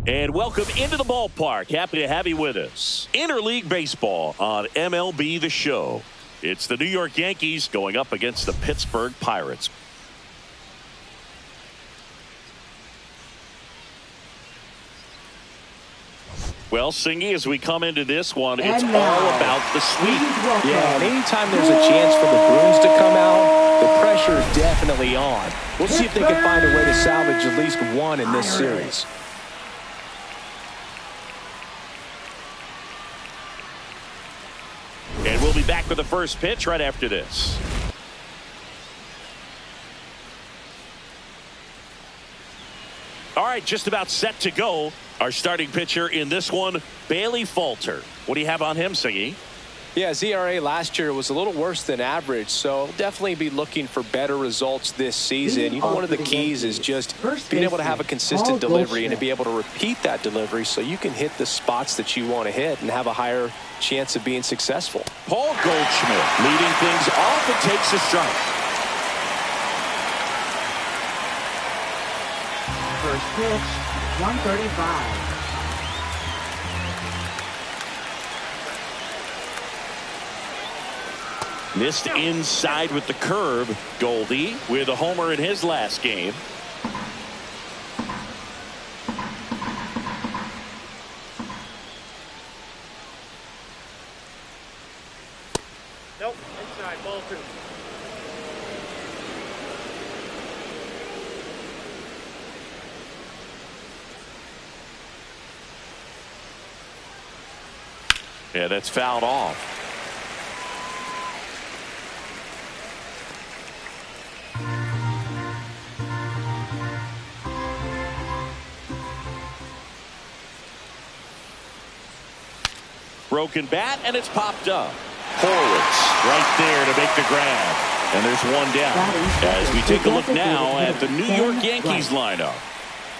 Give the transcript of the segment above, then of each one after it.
And welcome into the ballpark. Happy to have you with us. Interleague baseball on MLB The Show. It's the New York Yankees going up against the Pittsburgh Pirates. Well, Singy, as we come into this one, it's all about the sweep. Yeah, and anytime there's a chance for the Bruins to come out, the pressure is definitely on. We'll see if they can find a way to salvage at least one in this series. And we'll be back with the first pitch right after this. All right, just about set to go. Our starting pitcher in this one, Bailey Falter. What do you have on him, Singy? Yeah, ZRA last year was a little worse than average, so definitely be looking for better results this season. You know, one of the keys is just being able to have a consistent delivery and to be able to repeat that delivery so you can hit the spots that you want to hit and have a higher chance of being successful. Paul Goldschmidt leading things off and takes a strike. First pitch, 135. Missed inside with the curve. Goldie with a homer in his last game. Nope, inside, ball two. Yeah, that's fouled off. Broken bat, and it's popped up. Horwitz right there to make the grab. And there's one down. As we take a look now at the New York Yankees lineup.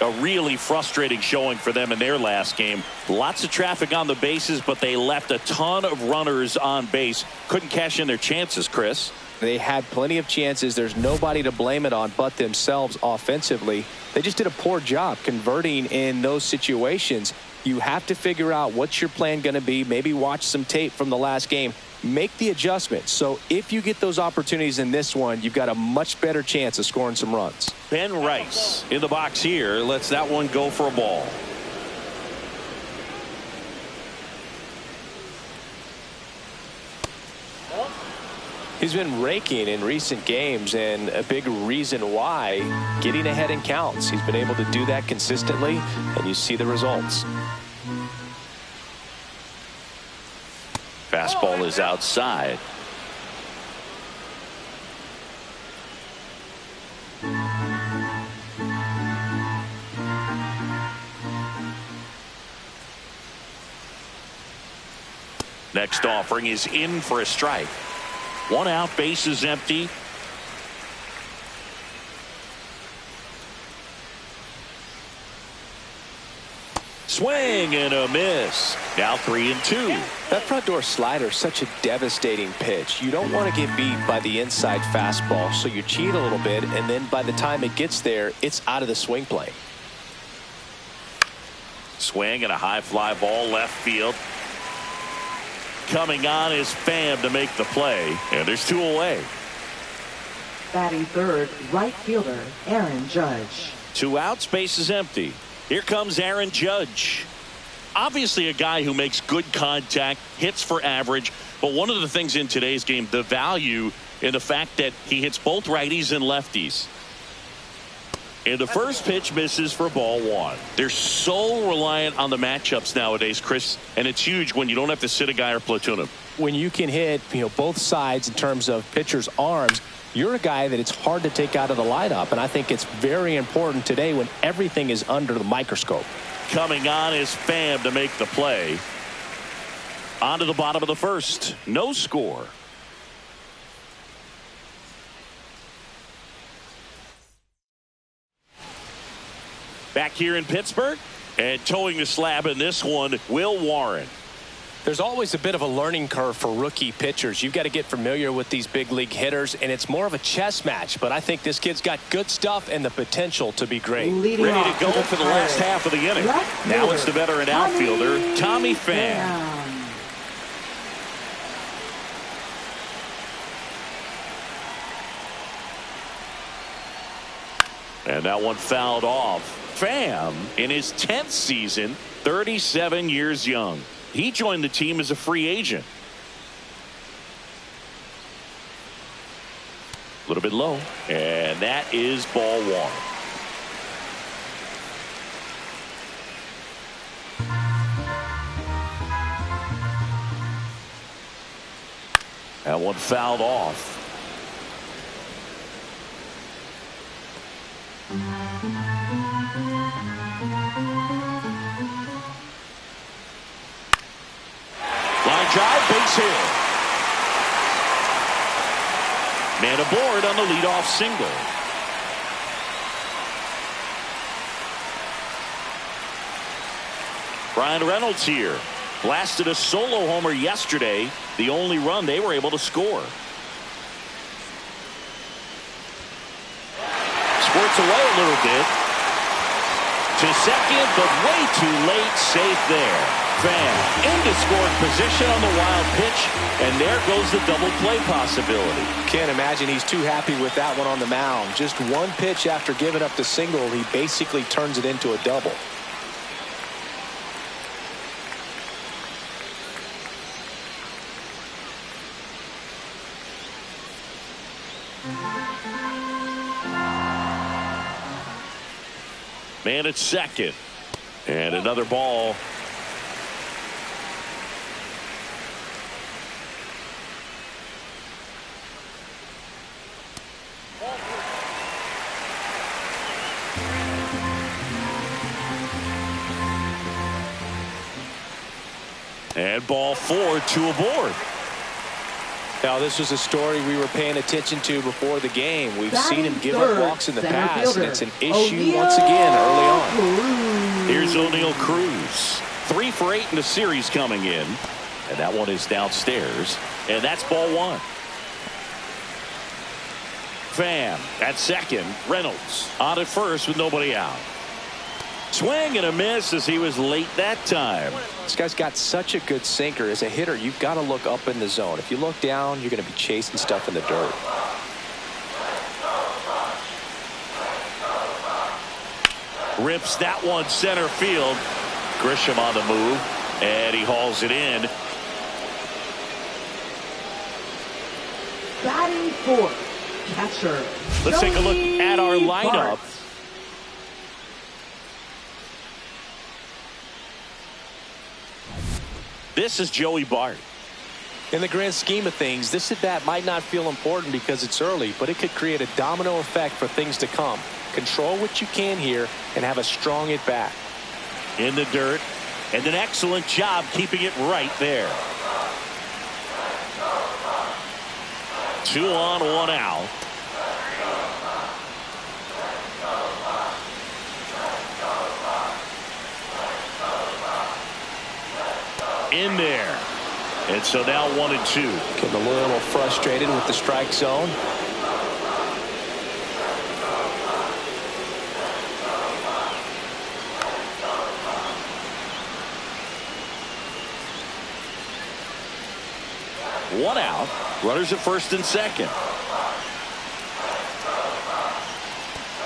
A really frustrating showing for them in their last game. Lots of traffic on the bases, but they left a ton of runners on base. Couldn't cash in their chances, Chris. They had plenty of chances. There's nobody to blame it on but themselves offensively. They just did a poor job converting in those situations. You have to figure out what's your plan going to be. Maybe watch some tape from the last game. Make the adjustment. So if you get those opportunities in this one, you've got a much better chance of scoring some runs. Ben Rice in the box here lets that one go for a ball. He's been raking in recent games, and a big reason why, getting ahead in counts. He's been able to do that consistently, and you see the results. Fastball is outside. Next offering is in for a strike. One out, base is empty. Swing and a miss. Now 3-2. That front door slider is such a devastating pitch. You don't want to get beat by the inside fastball, so you cheat a little bit, and then by the time it gets there, it's out of the swing plane. Swing and a high fly ball left field. Coming on is Pham to make the play, and there's two away. Batting third, right fielder, Aaron Judge. Two outs, base is empty. Here comes Aaron Judge. Obviously a guy who makes good contact, hits for average, but one of the things in today's game, the value in the fact that he hits both righties and lefties. And the first pitch misses for ball one. They're so reliant on the matchups nowadays, Chris, and it's huge when you don't have to sit a guy or platoon him. When you can hit, both sides in terms of pitchers' arms, you're a guy that it's hard to take out of the lineup, and I think it's very important today when everything is under the microscope. Coming on is Pham to make the play. On to the bottom of the first. No score. Back here in Pittsburgh, and towing the slab in this one, Will Warren. There's always a bit of a learning curve for rookie pitchers. You've got to get familiar with these big league hitters, and it's more of a chess match. But I think this kid's got good stuff and the potential to be great. Ready to go for the last half of the inning. Now it's the veteran outfielder, Tommy Pham. And that one fouled off. Pham, in his 10th season, 37 years young. He joined the team as a free agent. A little bit low. And that is ball one. That one fouled off. Line drive, base hit. Man aboard on the leadoff single. Brian Reynolds here. Blasted a solo homer yesterday. The only run they were able to score. Squirts away a little bit. To second, but way too late. Safe there. Pham into scoring position on the wild pitch, and there goes the double play possibility. Can't imagine he's too happy with that one on the mound. Just one pitch after giving up the single, he basically turns it into a double. Man at second. And another ball. And ball four, two aboard. Now, this was a story we were paying attention to before the game. We've seen him give up walks in the past, and it's an issue once again early on. Here's O'Neal Cruz. 3 for 8 in the series coming in. And that one is downstairs. And that's ball one. Pham at second. Reynolds on at first with nobody out. Swing and a miss as he was late that time. This guy's got such a good sinker. As a hitter, you've got to look up in the zone. If you look down, you're going to be chasing stuff in the dirt. Rips that one center field. Grisham on the move, and he hauls it in. Batting fourth, catcher. Let's take a look at our lineup. This is Joey Bart. In the grand scheme of things, this at bat might not feel important because it's early, but it could create a domino effect for things to come. Control what you can here and have a strong at bat. In the dirt, and an excellent job keeping it right there. 2 on, 1 out. In there. And so now 1 and 2. Getting a little frustrated with the strike zone. One out. Runners at first and second.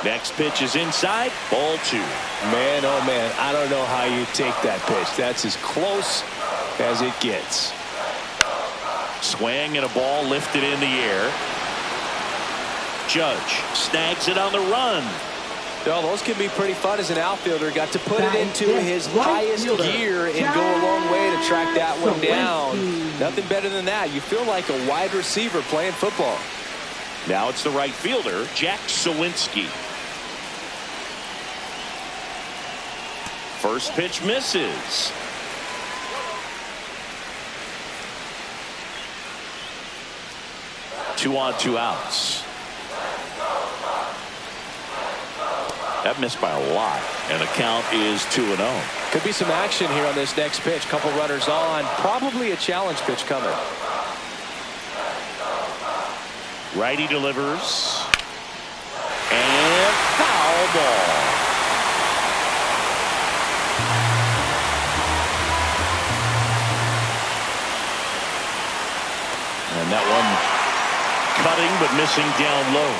Next pitch is inside. Ball 2. Man, oh man, I don't know how you take that pitch. That's as close as it gets. Swing and a ball lifted in the air. Judge snags it on the run. Well, those can be pretty fun as an outfielder. Got to put it into his highest gear and go a long way to track that one down. Nothing better than that. You feel like a wide receiver playing football. Now it's the right fielder, Jack Sawinski. First pitch misses. Two on, 2 outs. That missed by a lot, and the count is 2-0. Could be some action here on this next pitch. Couple runners on. Probably a challenge pitch coming. Righty delivers. And foul ball. And that one cutting but missing down low.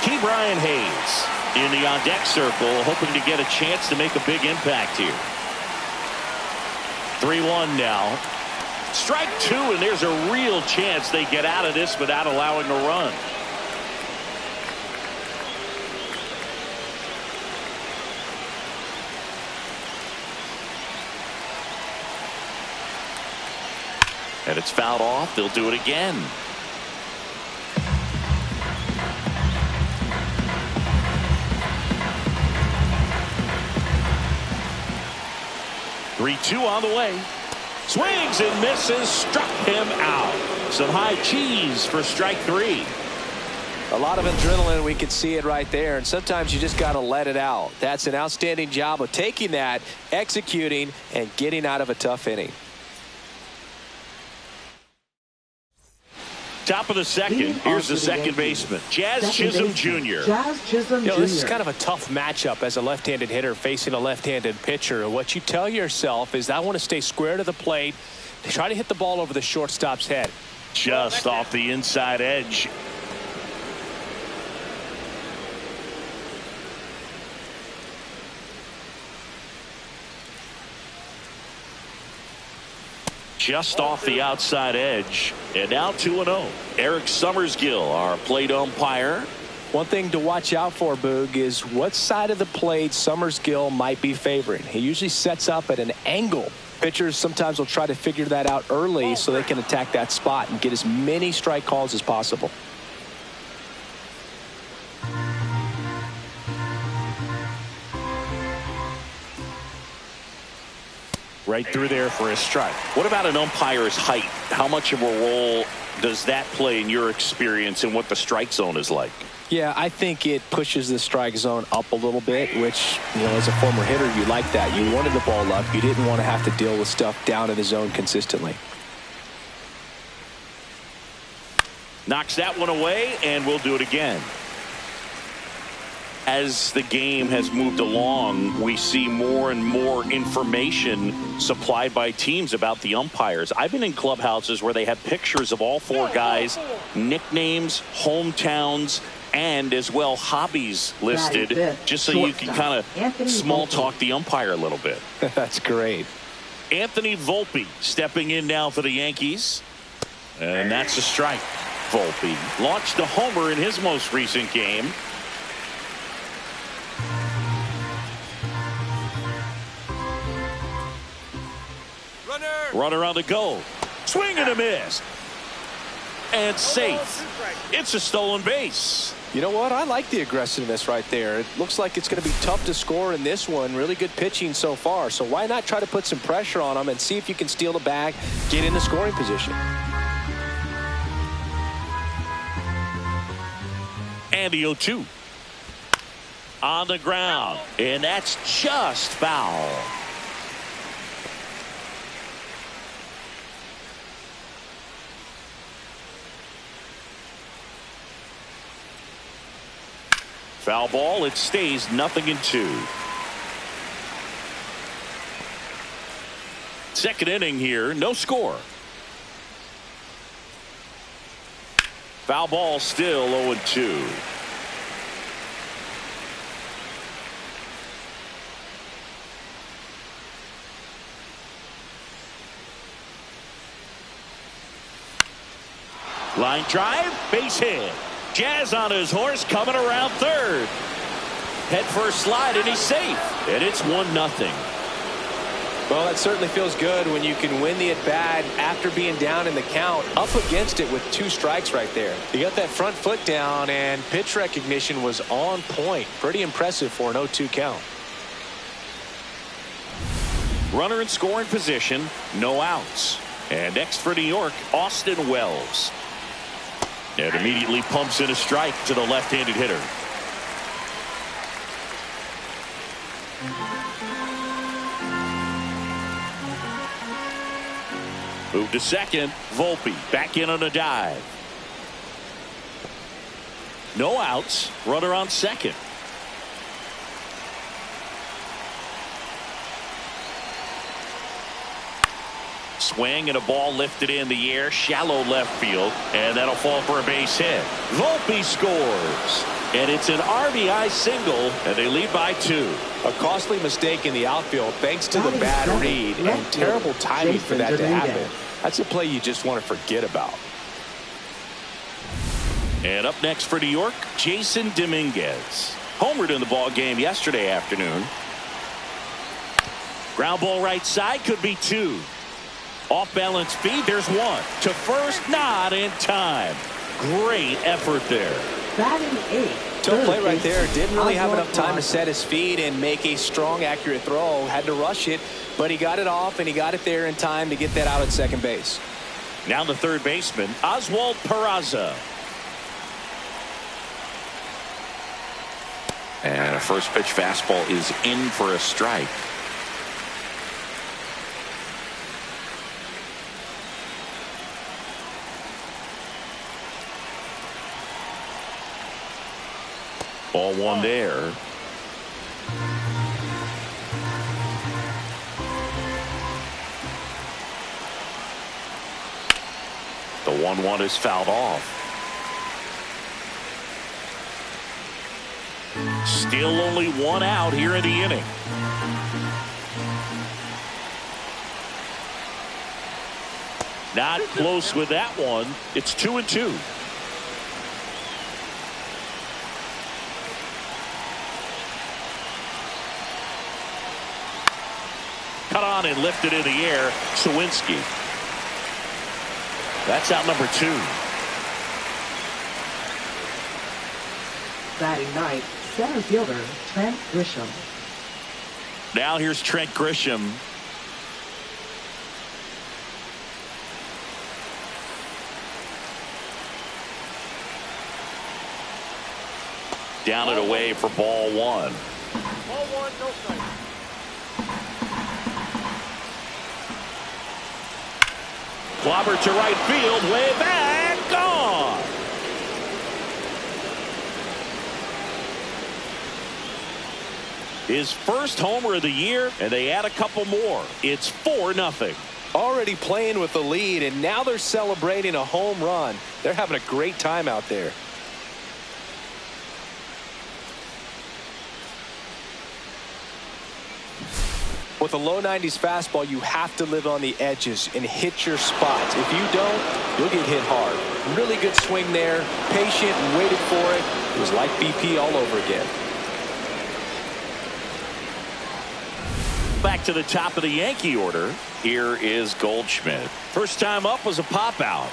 Key Brian Hayes in the on-deck circle, hoping to get a chance to make a big impact here. 3-1 now. Strike two, and there's a real chance they get out of this without allowing a run. And it's fouled off. They'll do it again. 3-2 on the way. Swings and misses. Struck him out. Some high cheese for strike three. A lot of adrenaline. We can see it right there. And sometimes you just got to let it out. That's an outstanding job of taking that, executing, and getting out of a tough inning. Top of the second. Here's the second baseman, Jazz Chisholm Jr. Jazz Chisholm Jr. This is kind of a tough matchup as a left-handed hitter facing a left-handed pitcher. What you tell yourself is, I want to stay square to the plate, try to hit the ball over the shortstop's head. Just off the inside edge. Just off the outside edge. And now 2-0. Eric Summersgill, our plate umpire. One thing to watch out for, Boog, is what side of the plate Summersgill might be favoring. He usually sets up at an angle. Pitchers sometimes will try to figure that out early so they can attack that spot and get as many strike calls as possible. Right through there for a strike. What about an umpire's height? How much of a role does that play in your experience and what the strike zone is like? Yeah, I think it pushes the strike zone up a little bit, which, you know, as a former hitter, you like that. You wanted the ball up. You didn't want to have to deal with stuff down in the zone consistently. Knocks that one away, and we'll do it again. As the game has moved along, we see more and more information supplied by teams about the umpires. I've been in clubhouses where they have pictures of all four guys, nicknames, hometowns, and as well hobbies listed, just so you can kind of small talk the umpire a little bit. That's great. Anthony Volpe stepping in now for the Yankees. And that's a strike. Volpe launched a homer in his most recent game. Runner on the go. Swing and a miss. And safe. It's a stolen base. You know what? I like the aggressiveness right there. It looks like it's going to be tough to score in this one. Really good pitching so far. So why not try to put some pressure on them and see if you can steal the bag, get in the scoring position. And the 0-2. On the ground. And that's just foul. Foul ball. It stays 0-2. Second inning here. No score. Foul ball, still 0-2. Line drive, base hit. Jazz on his horse, coming around third. Head first slide, and he's safe. And it's 1-0. Well, that certainly feels good when you can win the at-bat after being down in the count, up against it with 2 strikes right there. You got that front foot down, and pitch recognition was on point. Pretty impressive for an 0-2 count. Runner in scoring position, no outs. And next for New York, Austin Wells. And immediately pumps in a strike to the left-handed hitter. Move to second. Volpe back in on a dive. No outs. Runner on second. Swing and a ball lifted in the air, shallow left field, and that'll fall for a base hit. Volpe scores, and it's an RBI single, and they lead by 2. A costly mistake in the outfield thanks to the bad read and terrible timing for that to happen. That's a play you just want to forget about. And up next for New York, Jason Dominguez. Homered in the ball game yesterday afternoon. Ground ball right side, could be 2. Off balance feed, there's 1. To first, not in time. Great effort there. Batting 8. Tough play right there. Didn't really have enough time to set his feet and make a strong, accurate throw. Had to rush it, but he got it off and he got it there in time to get that out at second base. Now the third baseman, Oswald Peraza. And a first pitch fastball is in for a strike. Ball 1 there. The 1-1 is fouled off. Still only 1 out here in the inning. Not close with that one. It's 2-2. Cut on and lifted in the air. Sawinski. That's out number 2. Batting 9th, center fielder Trent Grisham. Now here's Trent Grisham. Down and away for ball 1. Ball 1, no strike. Clobber to right field, way back, gone. His first homer of the year, and they add a couple more. It's 4-0. Already playing with the lead, and now they're celebrating a home run. They're having a great time out there. With a low 90s fastball, you have to live on the edges and hit your spots. If you don't, you'll get hit hard. Really good swing there. Patient and waited for it. It was like BP all over again. Back to the top of the Yankee order. Here is Goldschmidt. First time up was a pop out.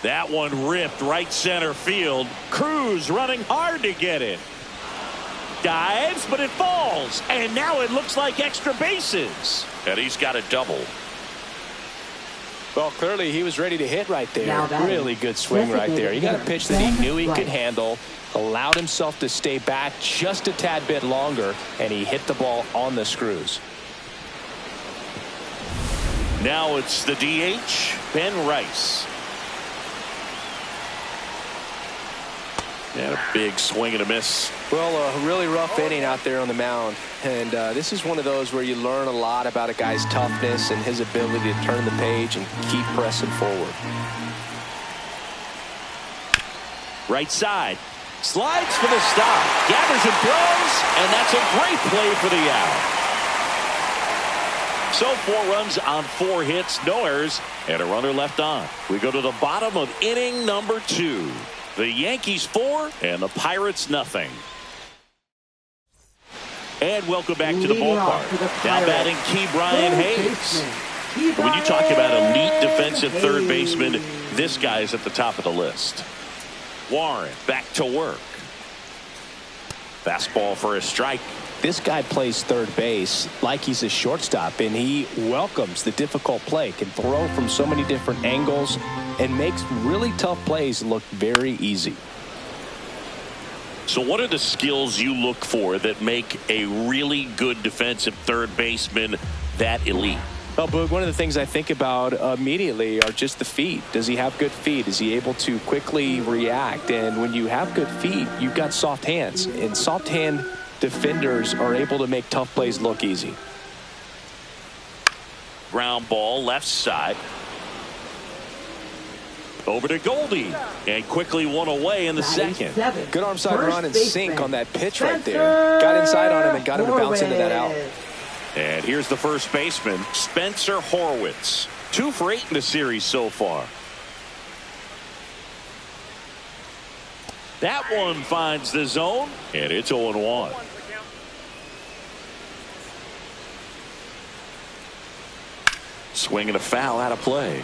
That one ripped right center field. Cruz running hard to get it. Dives, but it falls. And now it looks like extra bases. And he's got a double. Well, clearly he was ready to hit right there. Really good swing right there. He got a pitch that he knew he could handle. Allowed himself to stay back just a tad bit longer. And he hit the ball on the screws. Now it's the DH, Ben Rice. And a big swing and a miss. Well, a really rough inning out there on the mound. And this is one of those where you learn a lot about a guy's toughness and his ability to turn the page and keep pressing forward. Right side. Slides for the stop. Gathers and throws. And that's a great play for the out. So 4 runs on 4 hits, no errors, and a runner left on. We go to the bottom of inning number 2. The Yankees 4 and the Pirates nothing. And welcome back to the ballpark. Now batting Key Brian Hayes. When you talk about elite defensive third baseman, this guy's at the top of the list. Warren back to work. Fastball for a strike. This guy plays third base like he's a shortstop, and he welcomes the difficult play, can throw from so many different angles, and makes really tough plays look very easy. So what are the skills you look for that make a really good defensive third baseman that elite? Well, Boog, one of the things I think about immediately are just the feet. Does he have good feet? Is he able to quickly react? And when you have good feet, you've got soft hands. And soft hand defenders are able to make tough plays look easy. Ground ball left side. Over to Goldie. And quickly one away in the second. Good arm side run and sink on that pitch right there. Got inside on him and got him to bounce into that out. And here's the first baseman, Spencer Horwitz. 2 for 8 in the series so far. That one finds the zone, and it's 0-1. Swing and a foul out of play.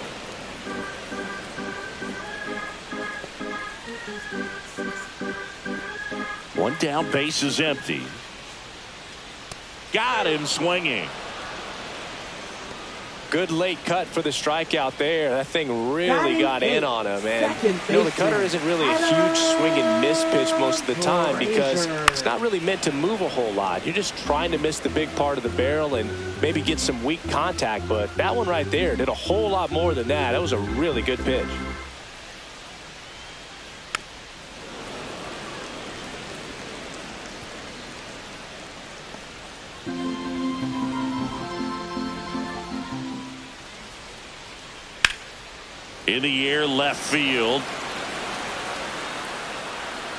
One down, base is empty. Got him swinging. Good late cut for the strikeout there. That thing really got in on him. And the cutter isn't really a huge swing and miss pitch most of the time because it's not really meant to move a whole lot. You're just trying to miss the big part of the barrel and maybe get some weak contact. But that one right there did a whole lot more than that. That was a really good pitch. In the air, left field.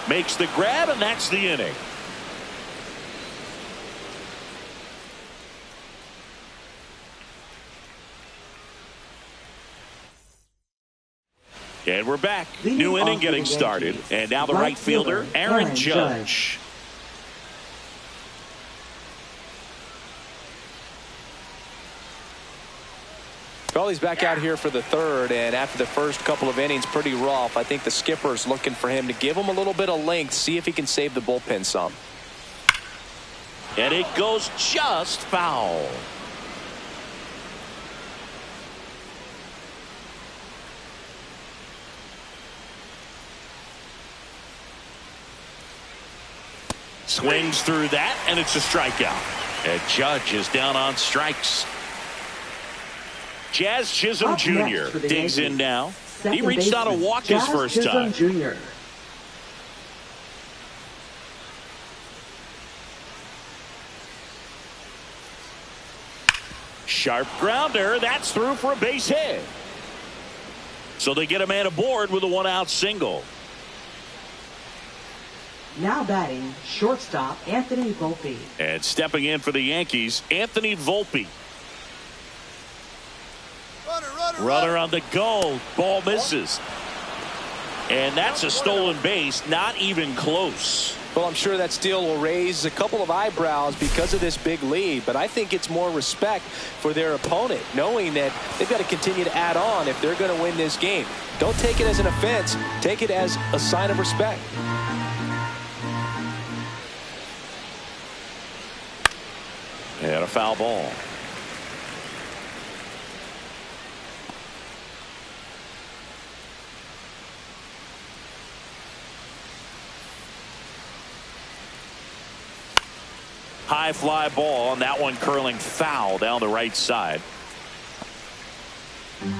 Makes the grab, and that's the inning. And we're back. New inning getting started. And now the right fielder, Aaron Judge. Well, he's back out here for the third, and after the first couple of innings, pretty rough. I think the skipper's looking for him to give him a little bit of length, see if he can save the bullpen some. And it goes just foul. Swings through that, and it's a strikeout. And Judge is down on strikes. Jazz Chisholm Jr. digs in now. He reached out a walk his first time. Jr. Sharp grounder. That's through for a base hit. So they get a man aboard with a 1-out single. Now batting, shortstop Anthony Volpe. And stepping in for the Yankees, Anthony Volpe. Runner on the go. Ball misses. And that's a stolen base. Not even close. Well, I'm sure that steal will raise a couple of eyebrows because of this big lead, but I think it's more respect for their opponent, knowing that they've got to continue to add on if they're going to win this game. Don't take it as an offense. Take it as a sign of respect. And a foul ball. High fly ball, and that one curling foul down the right side.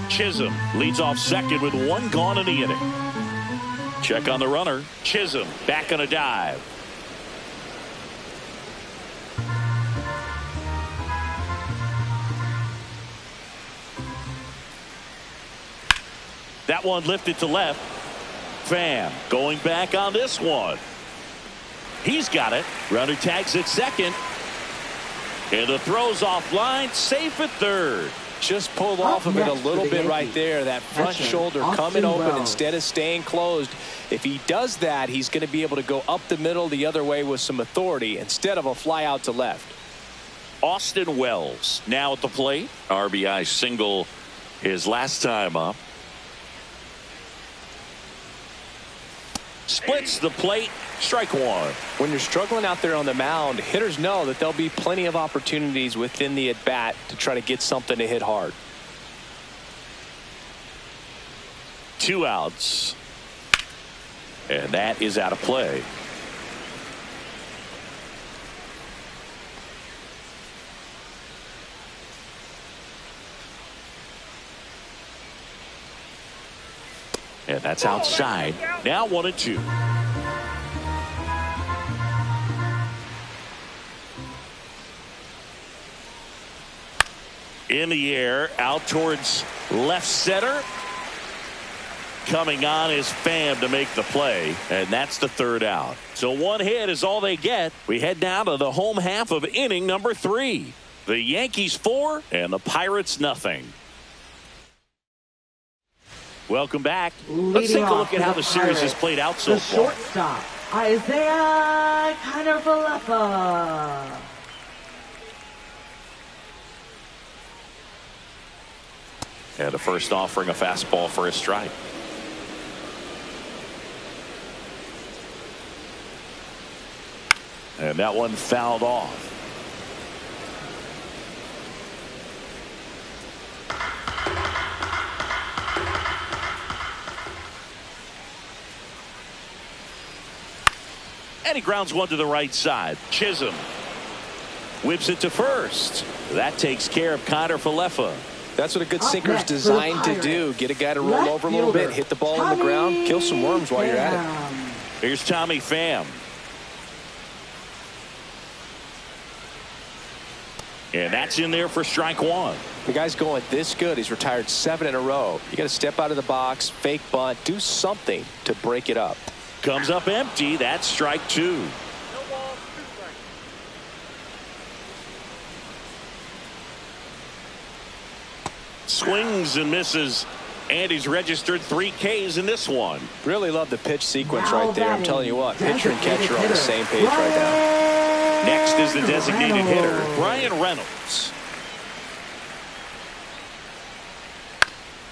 Chisholm leads off second with 1 gone in the inning. Check on the runner. Chisholm back on a dive. That one lifted to left. Pham going back on this one. He's got it. Runner tags at second. And the throw's offline. Safe at third. Just pulled off of it a little bit right there. That front shoulder coming open instead of staying closed. If he does that, he's going to be able to go up the middle the other way with some authority instead of a fly out to left. Austin Wells now at the plate. RBI single his last time up. Splits the plate. Strike one. When you're struggling out there on the mound, hitters know that there'll be plenty of opportunities within the at-bat to try to get something to hit hard. 2 outs. And that is out of play. And that's outside. Now 1-2. In the air, out towards left center. Coming on is Pham to make the play, and that's the third out. So one hit is all they get. We head down to the home half of inning number 3. The Yankees 4 and the Pirates nothing. Welcome back. Let's take a look at how the series has played out so far. Shortstop, Isaiah Kiner-Falefa. And the first offering a fastball for a strike. And that one fouled off. And he grounds one to the right side. Chisholm whips it to first. That takes care of Kiner-Falefa. That's what a good sinker is designed to do. Get a guy to roll over a little bit, hit the ball on the ground, kill some worms while you're at it. Here's Tommy Pham. And that's in there for strike one. The guy's going this good. He's retired 7 in a row. You got to step out of the box, fake bunt, do something to break it up. Comes up empty. That's strike 2. No ball, 2 strikes. Swings and misses. And he's registered 3 Ks in this one. Really love the pitch sequence right there. I'm telling you what, pitcher and catcher are on the same page right now. Next is the designated hitter, Brian Reynolds.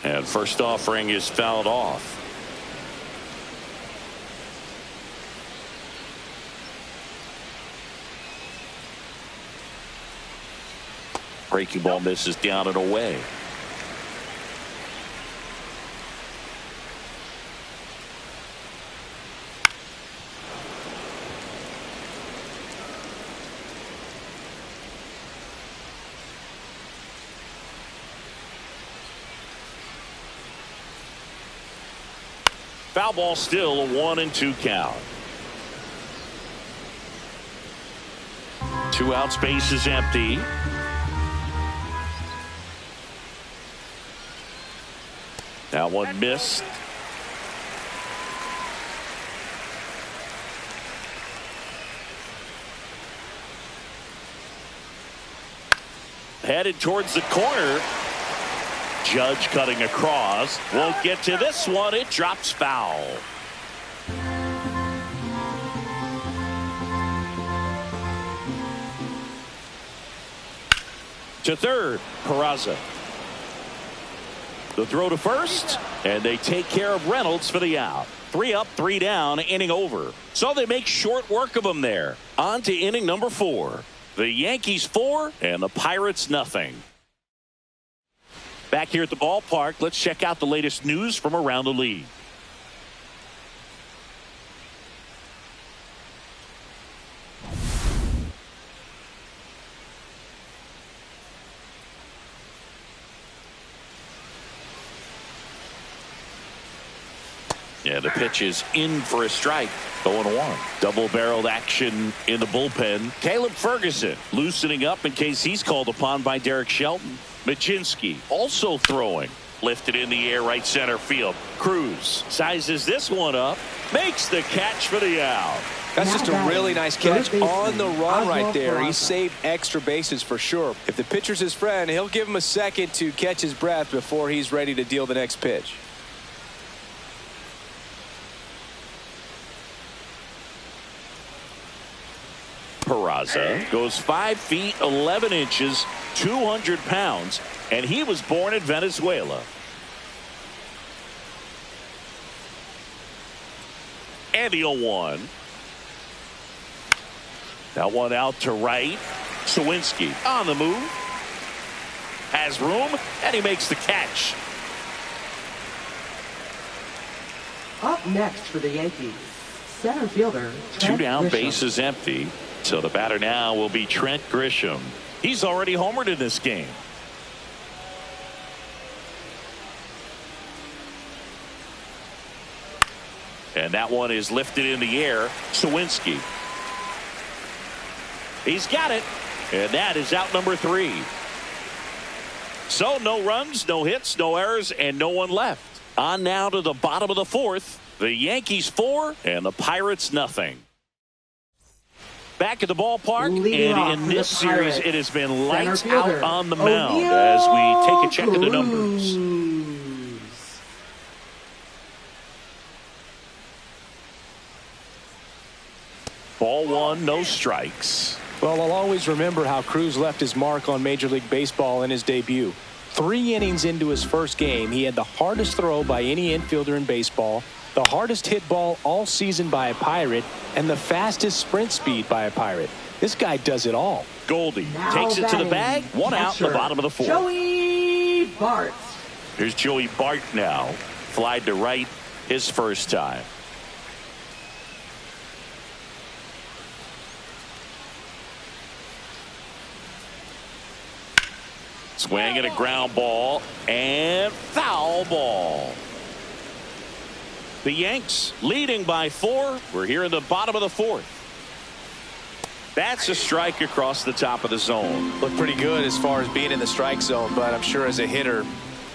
And first offering is fouled off. Breaking ball misses down and away. Foul ball, still a 1-2 count. 2 outs, base is empty. That one missed. Headed towards the corner. Judge cutting across. Won't get to this one. It drops foul. To third, Peraza. The throw to first, and they take care of Reynolds for the out. 3 up, 3 down, inning over. So they make short work of him there. On to inning number 4. The Yankees 4 and the Pirates nothing. Back here at the ballpark, let's check out the latest news from around the league. Yeah, the pitch is in for a strike. 0-1. Double-barreled action in the bullpen. Caleb Ferguson loosening up in case he's called upon by Derek Shelton. Majinski also throwing. Lifted in the air, right center field. Cruz sizes this one up. Makes the catch for the out. That's just a really nice catch on the run right there. He saved extra bases for sure. If the pitcher's his friend, he'll give him a second to catch his breath before he's ready to deal the next pitch. Peraza goes 5 feet 11 inches, 200 pounds, and he was born in Venezuela. And the 0-1. That one out to right. Sawinski on the move. Has room, and he makes the catch. Up next for the Yankees, center fielder Trent 2 down, Grisham. base is empty. So the batter now will be Trent Grisham. He's already homered in this game. And that one is lifted in the air. Sawinski. He's got it. And that is out number 3. So no runs, no hits, no errors, and no one left. On now to the bottom of the 4th. The Yankees 4 and the Pirates nothing. Back at the ballpark, and in this series, it has been lights out on the mound as we take a check of the numbers. Ball 1, no strikes. Well, I'll always remember how Cruz left his mark on Major League Baseball in his debut. 3 innings into his first game, he had the hardest throw by any infielder in baseball, the hardest hit ball all season by a Pirate, and the fastest sprint speed by a Pirate. This guy does it all. Goldie takes it to the bag. 1 out in the bottom of the 4th. Joey Bart. Here's Joey Bart now. Flied to right his first time. Swing and a ground ball and foul ball. The Yanks leading by 4. We're here in the bottom of the 4th. That's a strike across the top of the zone. Looked pretty good as far as being in the strike zone, but I'm sure as a hitter,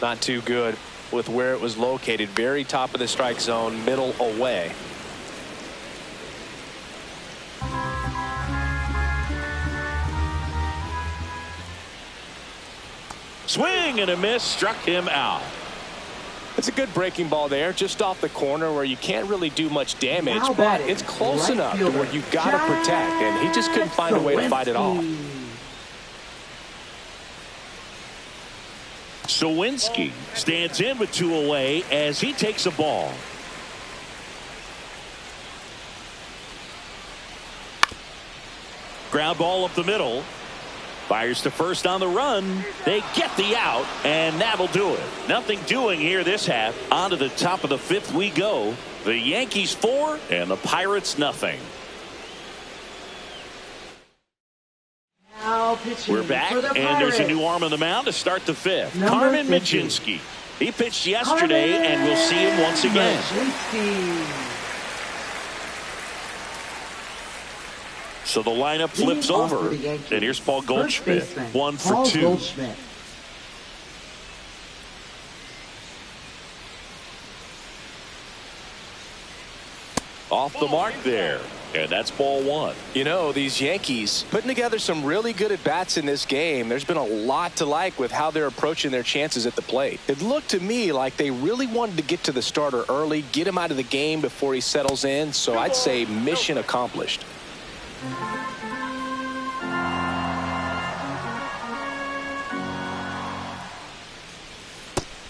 not too good with where it was located. Very top of the strike zone, middle away. Swing and a miss, struck him out. It's a good breaking ball there, just off the corner where you can't really do much damage, but it's close enough to where you've got to protect, and he just couldn't find a way to fight it off. Sawinski stands in with 2 away as he takes a ball. Ground ball up the middle. Fires to first on the run. They get the out, and that'll do it. Nothing doing here this half. On to the top of the 5th we go. The Yankees 4 and the Pirates nothing. We're back, and there's a new arm on the mound to start the 5th. Carmen Mlodzinski. He pitched yesterday, and we'll see him once again. So the lineup flips over, and here's Paul Goldschmidt, 1 for 2. Off the mark there, and that's ball 1. You know, these Yankees putting together some really good at-bats in this game. There's been a lot to like with how they're approaching their chances at the plate. It looked to me like they really wanted to get to the starter early, get him out of the game before he settles in, so I'd say mission accomplished.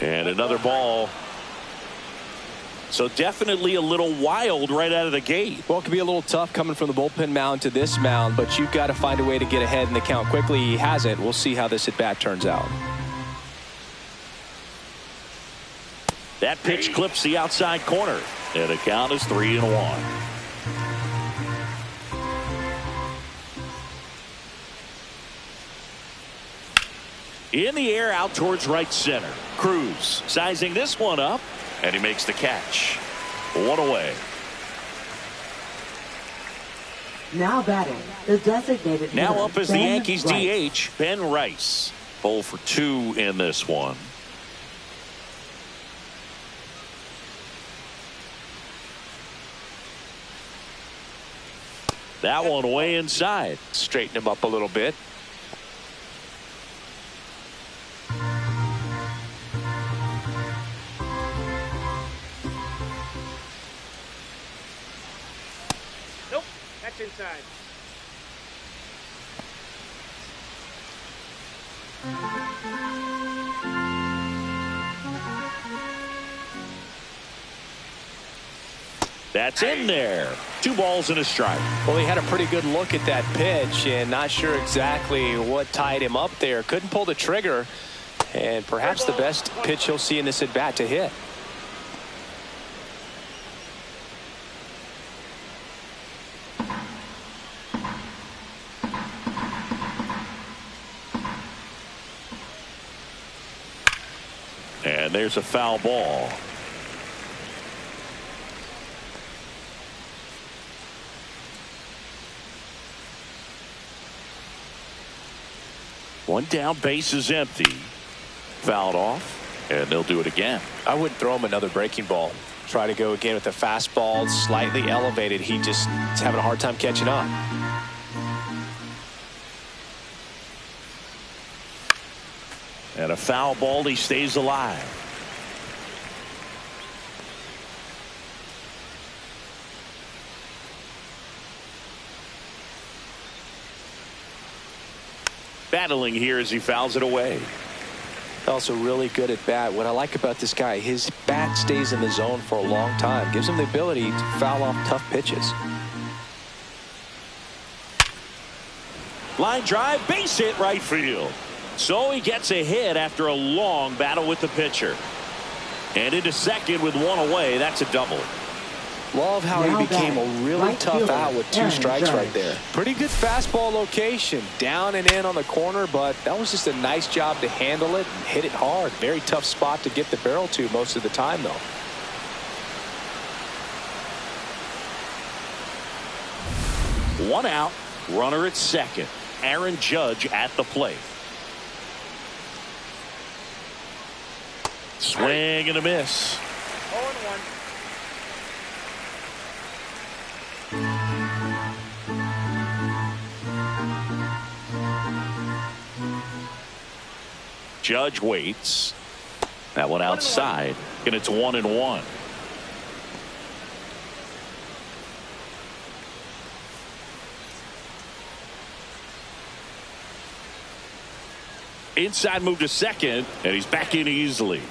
And another ball. So definitely a little wild right out of the gate. Well, it could be a little tough coming from the bullpen mound to this mound, but you've got to find a way to get ahead in the count quickly. He hasn't. We'll see how this at-bat turns out. That pitch clips the outside corner, and the count is 3-1. In the air out towards right center. Cruz sizing this one up, and he makes the catch. 1 away. Now batting, the designated now hitter, up as the Ben Yankees Rice. DH, Ben Rice. 0 for 2 in this one. That one way inside. Straighten him up a little bit. Nope, that's inside. That's in there. 2 balls and a strike. Well, he had a pretty good look at that pitch and not sure exactly what tied him up there. Couldn't pull the trigger, and perhaps the best pitch he'll see in this at bat to hit. And there's a foul ball. One down, base is empty. Fouled off, and they'll do it again. I wouldn't throw him another breaking ball. Try to go again with the fastball, slightly elevated. He just is having a hard time catching up. And a foul ball, he stays alive. Battling here as he fouls it away. Also really good at bat. What I like about this guy, his bat stays in the zone for a long time. Gives him the ability to foul off tough pitches. Line drive, base hit right field. So he gets a hit after a long battle with the pitcher. And into second with one away. That's a double. Love how he became a really tough out with 2 strikes right there. Pretty good fastball location. Down and in on the corner, but that was just a nice job to handle it and hit it hard. Very tough spot to get the barrel to most of the time, though. One out, runner at second. Aaron Judge at the plate. Swing and a miss. 0-1. Judge waits. That one outside, and it's 1-1. Inside move to second, and he's back in easily.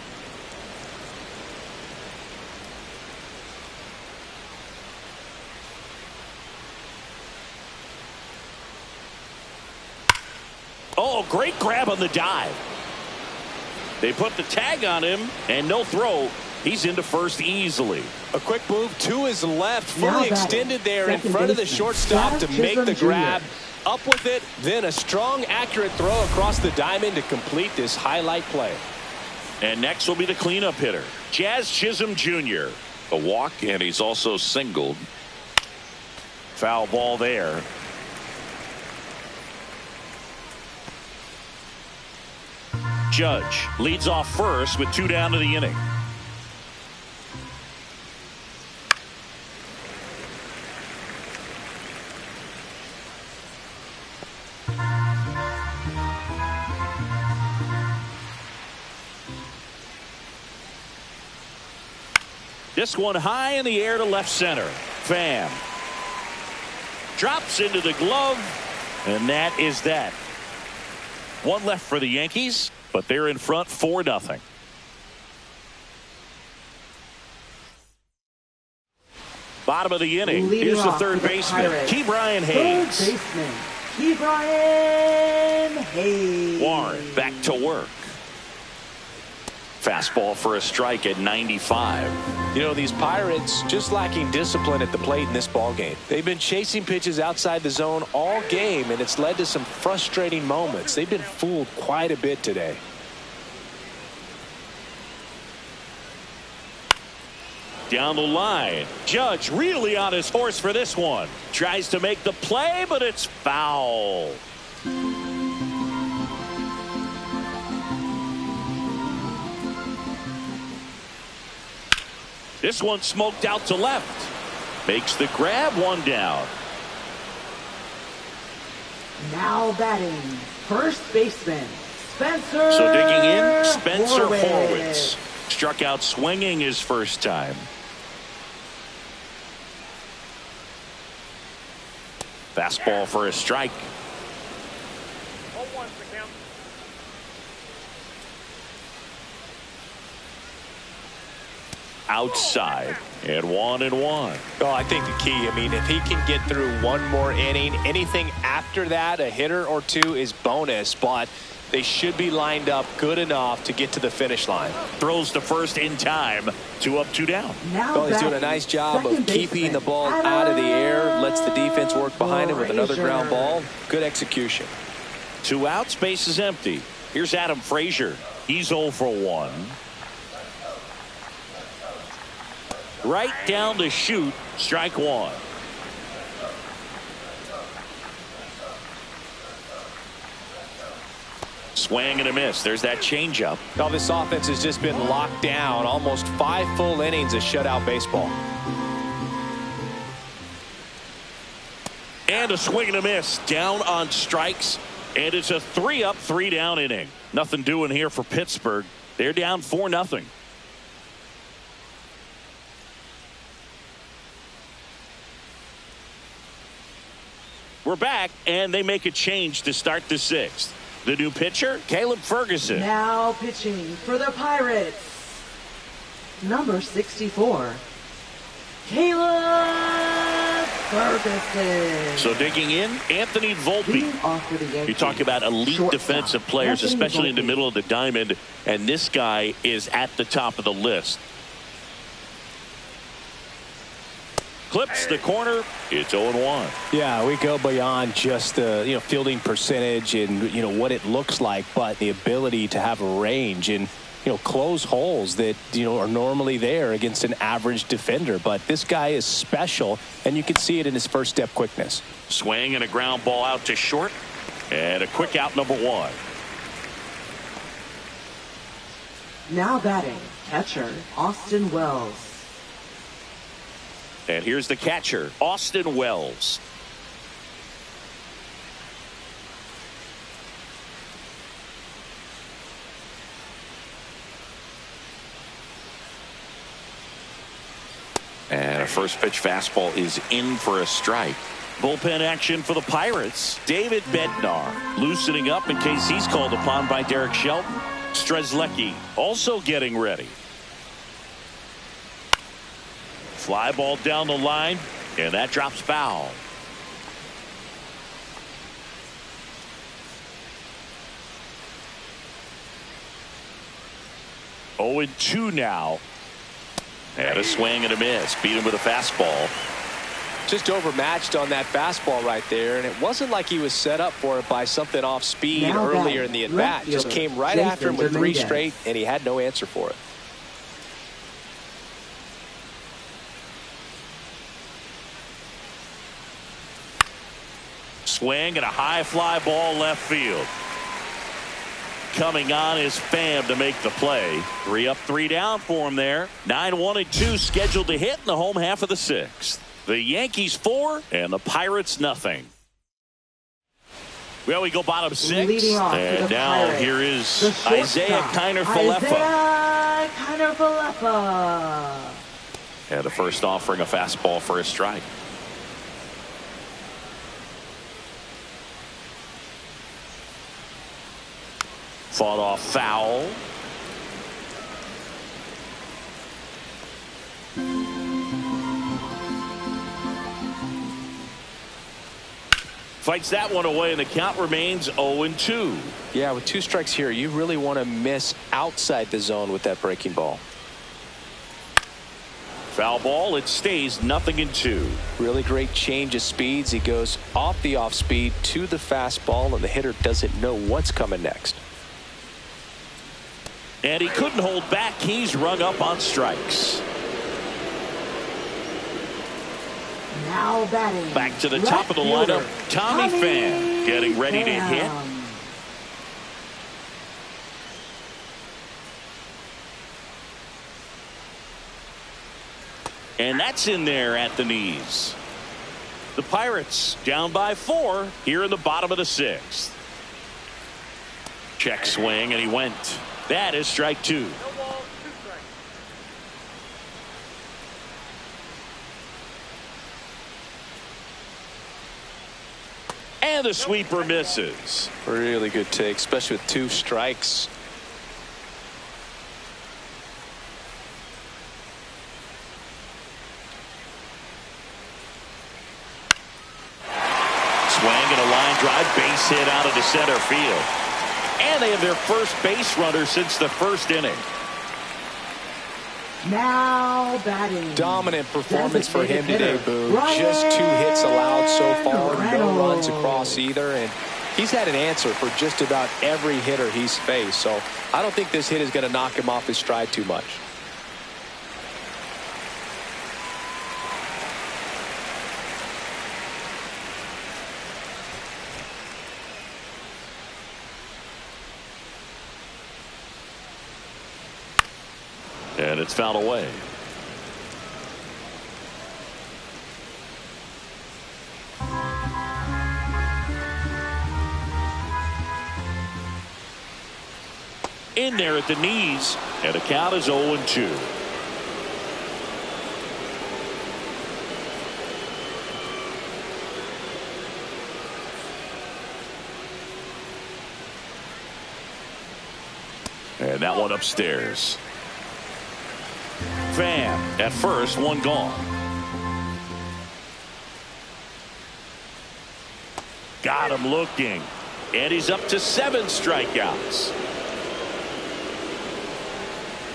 Oh, great grab on the dive. They put the tag on him, and no throw. He's into first easily. A quick move to his left, fully extended there in front of the shortstop to make the grab. Up with it, then a strong, accurate throw across the diamond to complete this highlight play. And next will be the cleanup hitter, Jazz Chisholm Jr. A walk, and he's also singled. Foul ball there. Judge leads off first with 2 down to the inning. This one high in the air to left center. Pham drops into the glove, and that is that. One left for the Yankees, but they're in front 4-0. Bottom of the inning. Here's the third baseman, Ke'Bryan Hayes. Third baseman, Ke'Bryan Hayes. Warren back to work. Fastball for a strike at 95. You know, these Pirates just lacking discipline at the plate in this ballgame. They've been chasing pitches outside the zone all game, and it's led to some frustrating moments. They've been fooled quite a bit today. Down the line. Judge really on his horse for this one. Tries to make the play, but it's foul. This one smoked out to left. Makes the grab, 1 down. Now batting, first baseman, Spencer. So digging in, Spencer Horwitz. Struck out swinging his first time. Fastball for a strike. 0-1 for count. Outside and 1-1. Oh, I think the key, I mean, if he can get through one more inning, anything after that, a hitter or 2 is bonus, but they should be lined up good enough to get to the finish line. Throws to first in time. 2 up, 2 down. Well, he's doing a nice job of keeping the ball out of the air, lets the defense work behind him with another ground ball. Good execution. 2 outs, base is empty. Here's Adam Frazier. He's 0 for 1. Right down to shoot, strike 1. Swing and a miss. There's that changeup. Now this offense has just been locked down. Almost 5 full innings of shutout baseball. And a swing and a miss. Down on strikes. And it's a 3-up, 3-down inning. Nothing doing here for Pittsburgh. They're down 4-0. We're back, and they make a change to start the 6th. The new pitcher, Caleb Ferguson. Now pitching for the Pirates, number 64, Caleb Ferguson. So digging in, Anthony Volpe. You talk about elite defensive players, especially in the middle of the diamond, and this guy is at the top of the list. Clips the corner. It's 0-1. Yeah, we go beyond just the fielding percentage and what it looks like, but the ability to have a range and close holes that are normally there against an average defender. But this guy is special, and you can see it in his first step quickness. Swing and a ground ball out to short, and a quick out, number 1. Now batting, catcher Austin Wells. And here's the catcher, Austin Wells. And a first pitch fastball is in for a strike. Bullpen action for the Pirates. David Bednar loosening up in case he's called upon by Derek Shelton. Strzelecki also getting ready. Fly ball down the line, and that drops foul. Oh, and 2 now. And a swing and a miss. Beat him with a fastball. Just overmatched on that fastball right there, and it wasn't like he was set up for it by something off speed earlier in the at-bat. Just came right after him with 3 straight, and he had no answer for it. Swing and a high fly ball left field. Coming on is Pham to make the play. 3 up, 3 down for him there. 9-1 and 2 scheduled to hit in the home half of the 6th. The Yankees 4 and the Pirates nothing. Well, we go bottom 6. And now Pirates, here is Isaiah Kiner-Falefa. Isaiah Kiner-Falefa. And the first offering a fastball for a strike. Fought off foul. Fights that one away, and the count remains 0-2. Yeah, with 2 strikes here, you really want to miss outside the zone with that breaking ball. Foul ball. It stays 0-2. Really great change of speeds. He goes off the off speed to the fastball, and the hitter doesn't know what's coming next. And he couldn't hold back. He's rung up on strikes. Now batting. Back to the top of the lineup. Tommy Pham getting ready to hit. And that's in there at the knees. The Pirates down by 4 here in the bottom of the 6th. Check swing, and he went. That is strike 2. No ball, 2 strikes. And the sweeper misses. Really good take, especially with 2 strikes. Swing and a line drive, base hit out of the center field. And they have their first base runner since the first inning. Now batting. Dominant performance for him today, Boo. Just 2 hits allowed so far, no runs across either, and he's had an answer for just about every hitter he's faced. So I don't think this hit is going to knock him off his stride too much. And it's fouled away. In there at the knees, and the count is 0-2. And that one upstairs. Pham at first, one gone. Got him looking. And he's up to 7 strikeouts.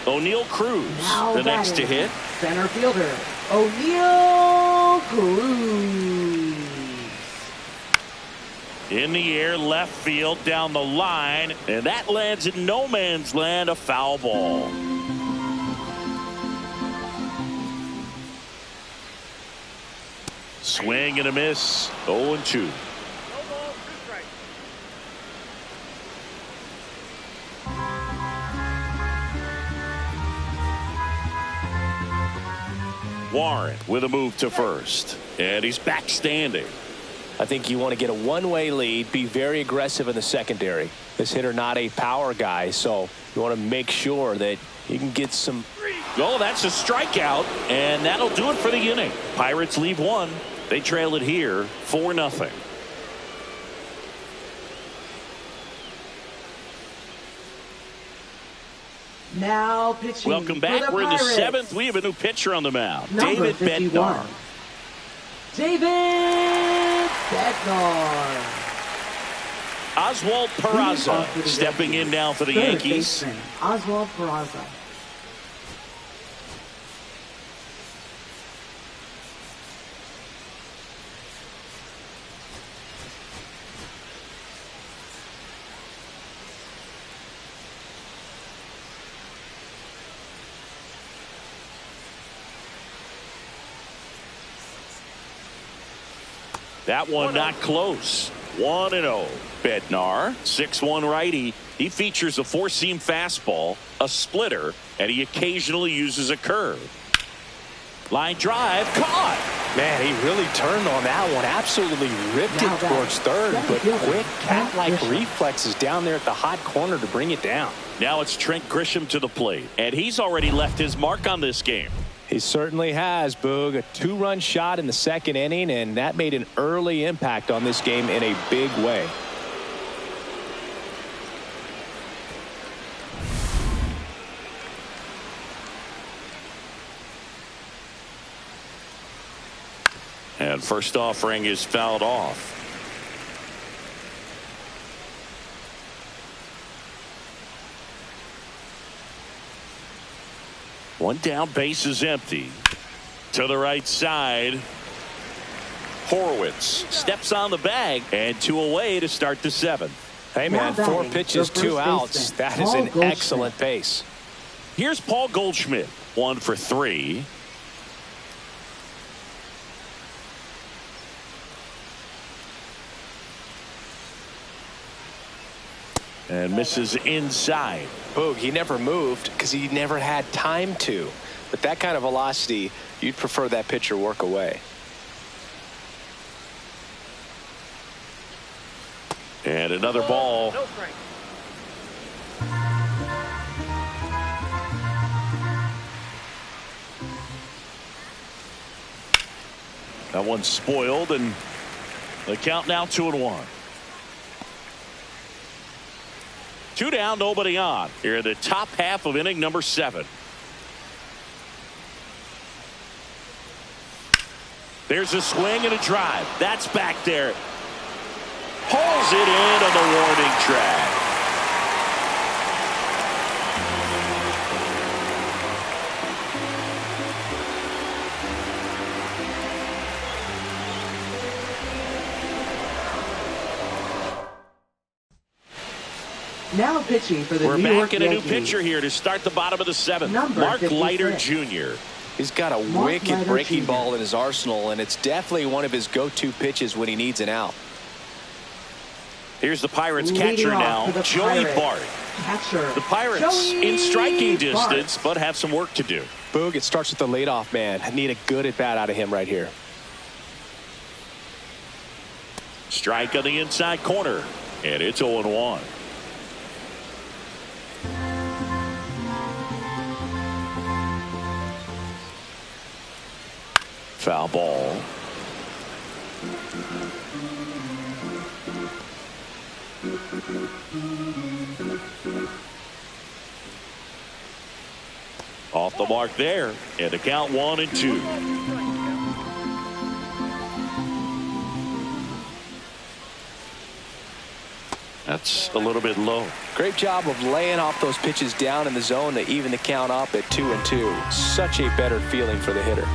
O'Neal Cruz, now the next to hit. Center fielder, O'Neal Cruz. In the air, left field, down the line. And that lands in no man's land, a foul ball. Swing and a miss, 0-2. No ball, 2 strikes. Warren with a move to first. And he's back standing. I think you want to get a one-way lead, be very aggressive in the secondary. This hitter not a power guy, so you want to make sure that you can get some. Oh, that's a strikeout, and that'll do it for the inning. Pirates leave one. They trail it here 4-0. Now pitching. Welcome back. We're in the 7th. We have a new pitcher on the mound. Number David 51. Bednar. David Bednar. Oswald Peraza stepping in now for the Third Yankees. baseman, Oswald Peraza. That one not close. 1-0. Bednar, 6'1" righty. He features a 4-seam fastball, a splitter, and he occasionally uses a curve. Line drive, caught. Man, he really turned on that one. Absolutely ripped Now it towards third, center but fielder, quick cat-like Grisham. reflexes down there at the hot corner to bring it down. Now it's Trent Grisham to the plate, and he's already left his mark on this game. He certainly has, Boog. A 2-run shot in the 2nd inning, and that made an early impact on this game in a big way. And first offering is fouled off. One down, base is empty. To the right side. Horwitz steps on the bag, and 2 away to start the 7th. Hey, man, Now 4 batting, pitches, the 2 first outs. baseman, That is Paul an Goldschmidt. excellent pace. Here's Paul Goldschmidt, 1 for 3. And misses inside. Boog, he never moved because he never had time to. But that kind of velocity, you'd prefer that pitcher work away. And another ball. No strike. That one's spoiled, and the count now 2-1. 2 down, nobody on. Here in the top half of inning number 7. There's a swing and a drive. That's back there. Pulls it in on the warning track. Now pitching for the We're New back York in a new Yankees. pitcher here to start the bottom of the 7th. Number Mark 56. Leiter Jr. He's got a Mark wicked Leiter breaking Jr. ball in his arsenal, and it's definitely one of his go-to pitches when he needs an out. Here's the Pirates Leading catcher off now, for the Joey Pirates. Bart. Catcher, The Pirates Joey in striking distance, Bart. but have some work to do. Boog, it starts with the leadoff man. I need a good at-bat out of him right here. Strike on the inside corner, and it's 0-1. Foul ball. Off the mark there, and the count 1-2. That's a little bit low. Great job of laying off those pitches down in the zone to even the count up at 2-2. Such a better feeling for the hitter.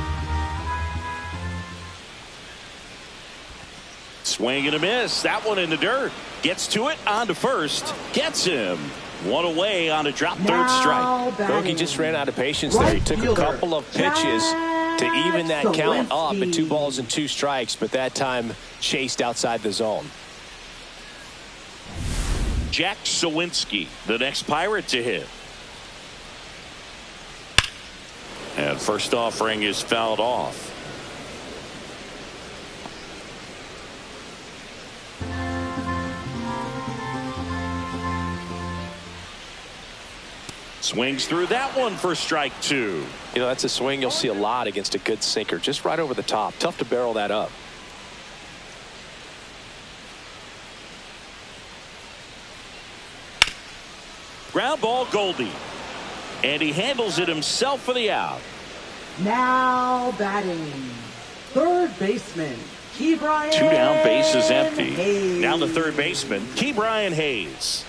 Swing and a miss. That one in the dirt. Gets to it, on to first. Gets him. One away on a drop third strike. Bogey just ran out of patience there. He took a couple of pitches to even that count up at 2 balls and 2 strikes, but that time chased outside the zone. Jack Sawinski, the next Pirate to hit. And first offering is fouled off. Swings through that one for strike 2. You know, that's a swing you'll see a lot against a good sinker. Just right over the top. Tough to barrel that up. Ground ball, Goldie. And he handles it himself for the out. Now batting, third baseman, Ke'Bryan. 2 down, bases empty. Hayes. Now the third baseman, Ke'Bryan Hayes.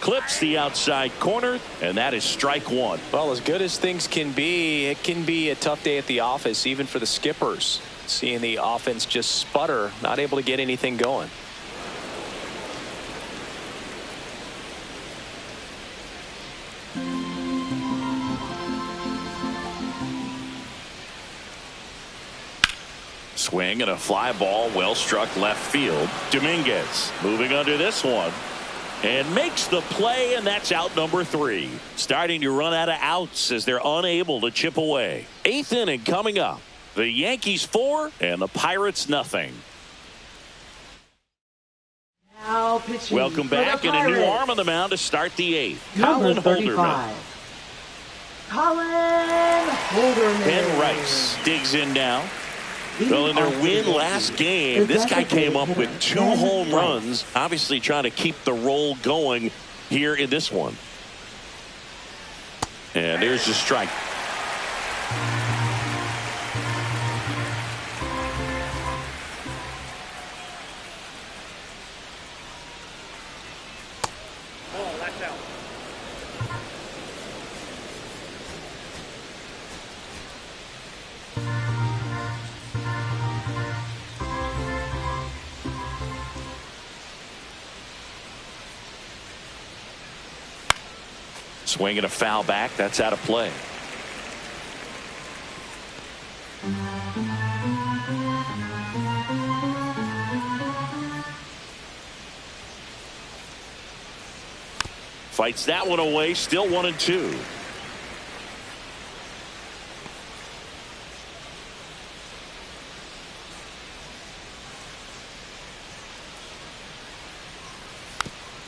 Clips the outside corner, and that is strike 1. Well, as good as things can be, it can be a tough day at the office, even for the skippers. Seeing the offense just sputter, not able to get anything going. Swing and a fly ball, well struck left field. Dominguez moving under this one. And makes the play, and that's out number 3. Starting to run out of outs as they're unable to chip away. 8th inning coming up. The Yankees 4 and the Pirates nothing. Now pitching Welcome for back, the and a new Pirates. arm on the mound to start the 8th. Number Colin 35. Holderman. Colin Holderman. Ben Rice digs in now. Well, in their win last game, this guy came up with 2 home runs, obviously trying to keep the roll going here in this one. And there's the strike. Ball, that's out. Swinging a foul back. That's out of play. Fights that one away. Still 1-2.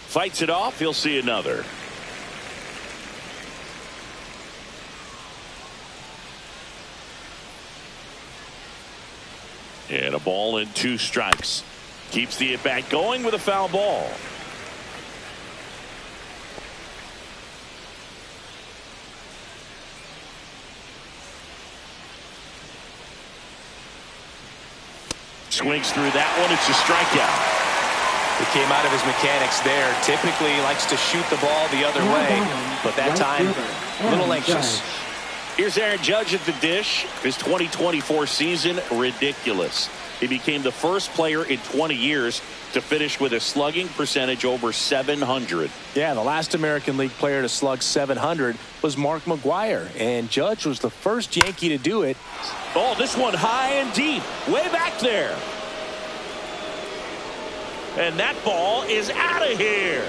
Fights it off. He'll see another. And a ball and 2 strikes. Keeps the at-bat going with a foul ball. Swings through that one. It's a strikeout. He came out of his mechanics there. Typically he likes to shoot the ball the other way, but that time a little anxious. Here's Aaron Judge at the dish. His 2024 season, ridiculous. He became the first player in 20 years to finish with a slugging percentage over 700. Yeah, the last American League player to slug 700 was Mark McGwire, and Judge was the first Yankee to do it. Oh, this one high and deep, way back there. And that ball is out of here.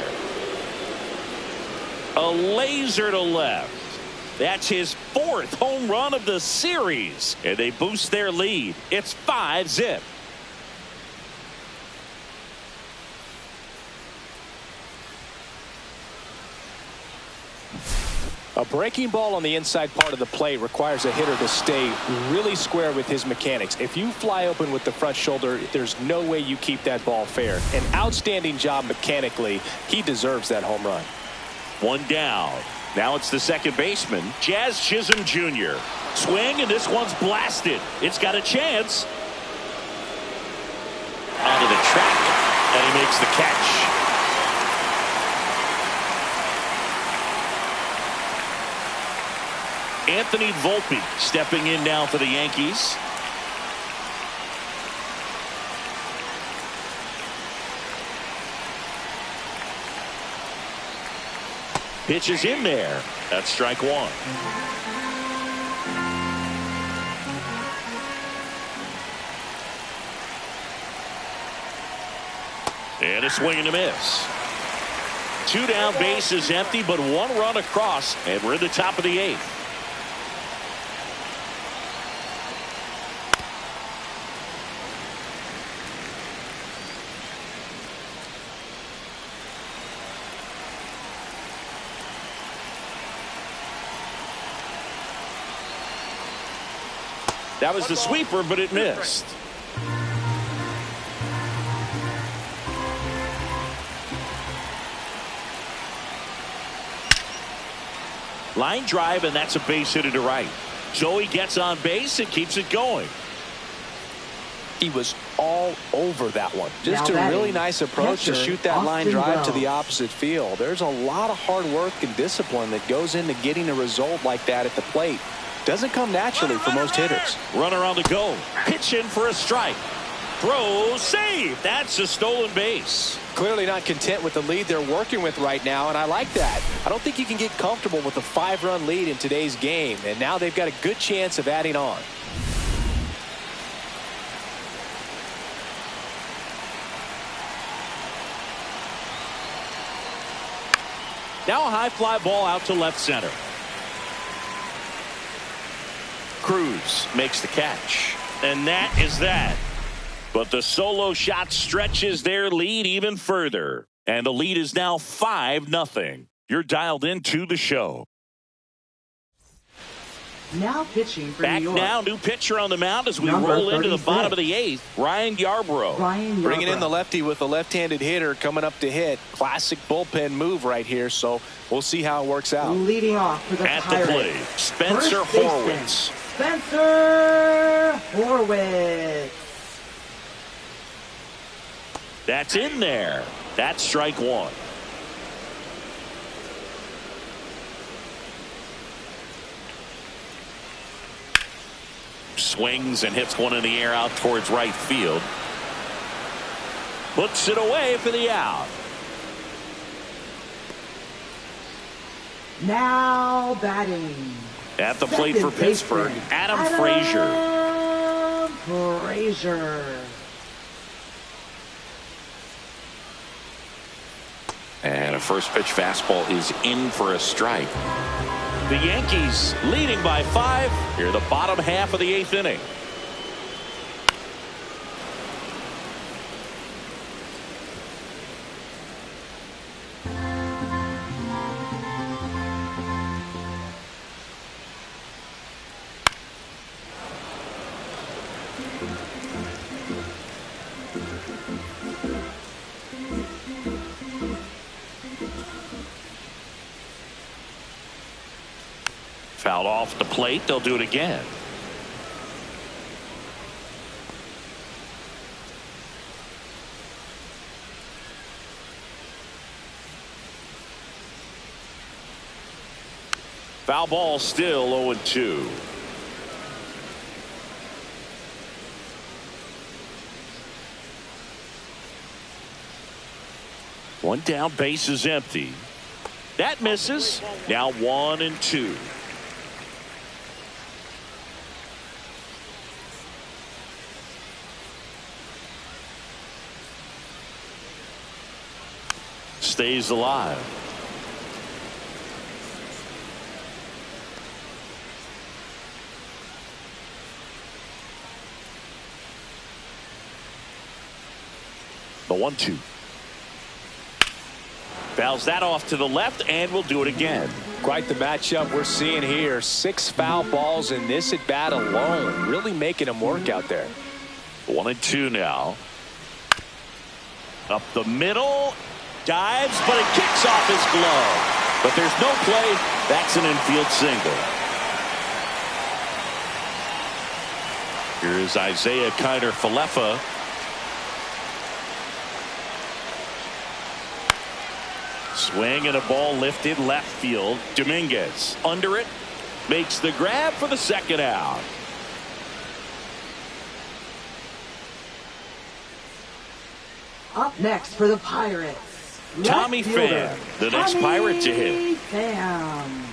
A laser to left. That's his 4th home run of the series. And they boost their lead. It's 5-zip. A breaking ball on the inside part of the plate requires a hitter to stay really square with his mechanics. If you fly open with the front shoulder, there's no way you keep that ball fair. An outstanding job mechanically. He deserves that home run. One down. Now it's the second baseman, Jazz Chisholm Jr. Swing, and this one's blasted. It's got a chance. Onto the track, and he makes the catch. Anthony Volpe stepping in now for the Yankees. Pitch is in there. That's strike one. And a swing and a miss. 2 down, base is empty, but 1 run across, and we're in the top of the 8th. That was the sweeper, but it missed. Line drive, and that's a base hit to right. Joey gets on base and keeps it going. He was all over that one. Just a really nice approach to shoot that line drive to the opposite field. There's a lot of hard work and discipline that goes into getting a result like that at the plate. Doesn't come naturally for most hitters. Runner on the go. Pitch in for a strike. Throw, save. That's a stolen base. Clearly not content with the lead they're working with right now, and I like that. I don't think you can get comfortable with a 5-run lead in today's game, and now they've got a good chance of adding on. Now a high fly ball out to left center. Cruz makes the catch, and that is that. But the solo shot stretches their lead even further, and the lead is now 5-0. You're dialed into the show. Now pitching for Back New York. now, new pitcher on the mound as we Number roll into the 36. bottom of the 8th. Ryan Yarbrough. Bringing in the lefty with a left-handed hitter coming up to hit. Classic bullpen move right here, so we'll see how it works out. Leading off for the At Pirates. the plate, Spencer First baseman, Horwitz. Spencer Horwitz. That's in there. That's strike one. Swings and hits one in the air out towards right field. Puts it away for the out. Now batting. At the plate for Second Pittsburgh, baseman, Adam Frazier. Adam Frazier. And a first pitch fastball is in for a strike. The Yankees leading by 5 here, the bottom half of the 8th inning. Fouled off the plate. They'll do it again. Foul ball, still 0-2. One down, base is empty. That misses. Now 1-2. Stays alive. The 1-2. Fouls that off to the left, and we'll do it again. Quite the matchup we're seeing here. 6 foul balls in this at bat alone. Really making him work out there. 1-2 now. Up the middle. Dives, but it kicks off his glove. But there's no play. That's an infield single. Here is Isaiah Kiner-Falefa. Swing and a ball lifted left field. Dominguez under it. Makes the grab for the second out. Up next for the Pirates, Tommy Pham, the next Pirate to hit. Pham.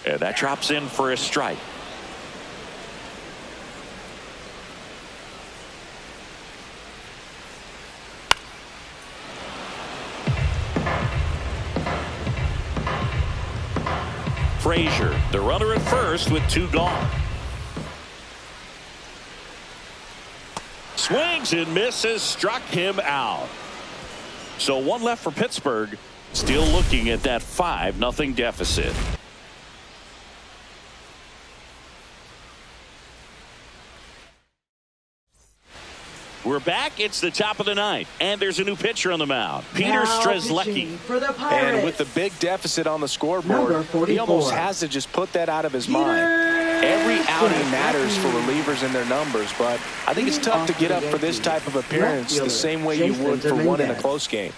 And that drops in for a strike. Frazier, the runner at first with 2 gone. Swings and misses, struck him out. So 1 left for Pittsburgh, still looking at that 5-0 deficit. We're back. It's the top of the 9th, and there's a new pitcher on the mound. Peter Now Strzelecki. pitching for the Pirates. And with the big deficit on the scoreboard, Number 44. he almost has to just put that out of his mind. Every outing matters for relievers and their numbers, but I think it's tough to get up for this type of appearance the same way you would for one in a close game.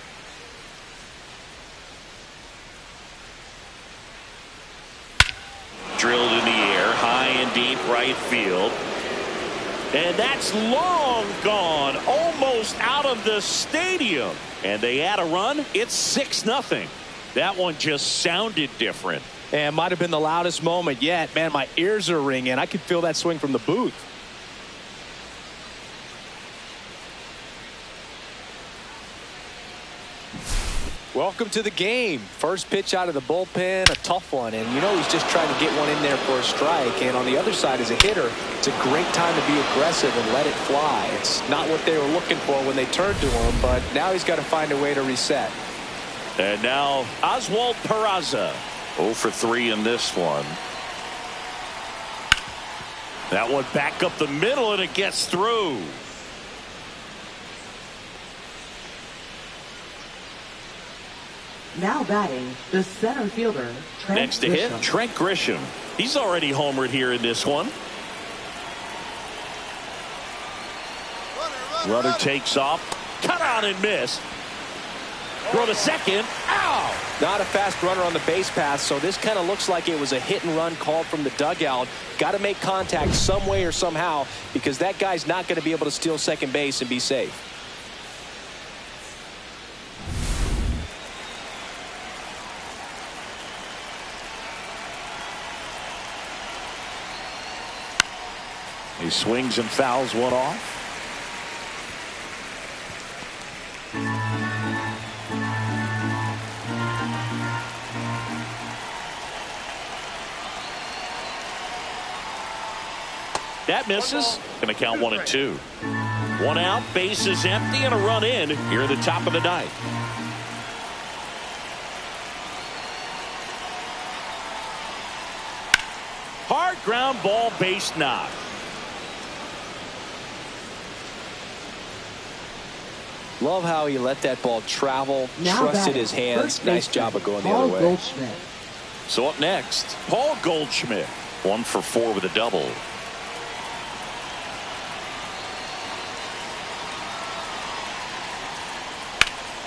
Drilled in the air, high and deep right field. And that's long gone, almost out of the stadium. And they add a run. It's 6-0. That one just sounded different. And might have been the loudest moment yet. Man, my ears are ringing. I could feel that swing from the booth. Welcome to the game. First pitch out of the bullpen, a tough one. And you know he's just trying to get one in there for a strike. And on the other side, as a hitter, it's a great time to be aggressive and let it fly. It's not what they were looking for when they turned to him, but now he's got to find a way to reset. And now Oswald Peraza. 0 for 3 in this one. That one back up the middle, and it gets through. Now batting, the center fielder, Trent Next to hit, Grisham. Trent Grisham. He's already homered here in this one. Runner takes off. Cut on and miss. Throw to second. Ow! Not a fast runner on the base path, so this kind of looks like it was a hit and run called from the dugout. Got to make contact some way or somehow, because that guy's not going to be able to steal second base and be safe. He swings and fouls one off. That misses. Going to count 1-2. 1 out, base is empty, and a run in here at the top of the 9th. Hard ground ball, base knock. Love how he let that ball travel, Now trusted batting, his hands. first Nice baseman, job of going the Paul other way. Goldschmidt. So up next, Paul Goldschmidt. 1 for 4 with a double.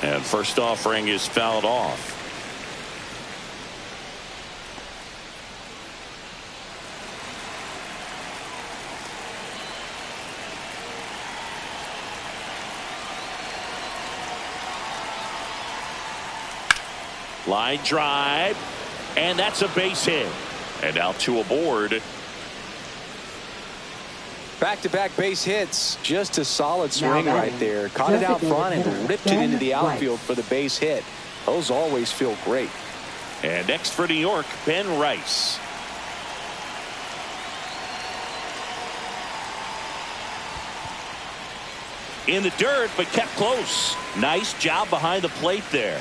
And first offering is fouled off. Line drive, and that's a base hit. And now 2 aboard. Back-to-back base hits. Just a solid swing right there. Caught it out front and ripped it into the outfield for the base hit. Those always feel great. And next for New York, Ben Rice. In the dirt, but kept close. Nice job behind the plate there.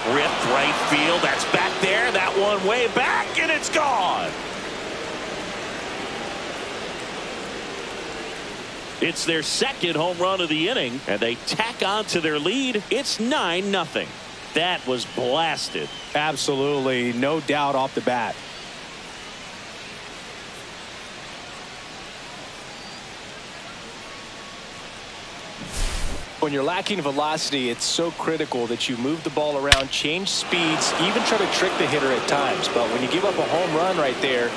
Ripped right field. That's back there. That one way back, and it's gone. It's their second home run of the inning, and they tack on to their lead. It's 9-0. That was blasted. Absolutely. No doubt off the bat. When you're lacking velocity, it's so critical that you move the ball around, change speeds, even try to trick the hitter at times. But when you give up a home run right there,